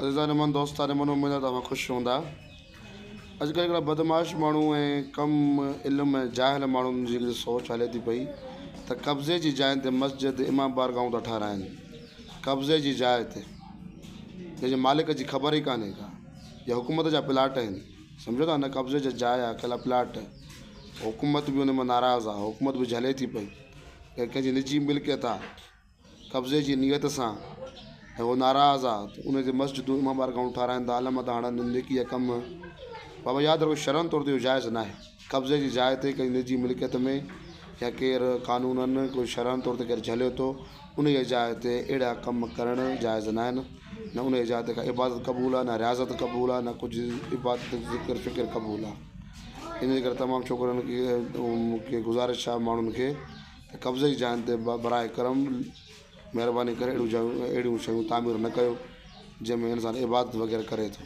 अज़ीज़ान मन दोस्तान मन उम्मीद तव्हां ख़ुशि हूंदा। अॼुकल्ह हिकिड़ा बदमाश माण्हू ऐं कम इल्म ऐं जाहिल माण्हुनि जी हिकिड़ी सोच हले थी पई त कब्ज़े जी जाइ ते मस्जिद इमाम बारगाहूं था ठाराइनि। कब्ज़े जी जाइ ते जंहिंजे मालिक जी ख़बर ई कान्हे का, या हुकूमत जा प्लाट आहिनि, सम्झो था न, कब्ज़े जी जाइ आहे, अकेला प्लाट, हुकूमत बि उन में नाराज़ आहे, हुकूमत बि झले थी पई, कंहिंजी निजी मिल्कियत आहे कब्ज़े जी नियत सां, ऐं उहो नाराज़ आहे त उन ते मस्जिदूं इमाम बारगाहूं ठाराइनि था, आलम था हणनि, नेकी जा कम। बाबा यादि रखो, शरअन तौर ते इहो जाइज़ न आहे। कब्ज़े जी जाइ ते कंहिं निजी मिल्कियत में या केरु कानूननि कोई शरअन तौर ते केरु झले थो, उन जी जाइ ते अहिड़ा कम करणु जाइज़ न आहिनि। न उन जी जाइ ते का इबादत क़बूल आहे, न रियाज़त क़बूल आहे, न कुझु इबादत ज़िक्र फ़िक्र क़बूल आहे। इन जे करे तमामु छोकिरनि खे गुज़ारिश आहे माण्हुनि खे त कब्ज़े जी जाइनि ते बराए करम महिरबानी करे अहिड़ियूं शयूं तामीर न कयो जंहिंमें इंसानु इबादत वग़ैरह करे थो।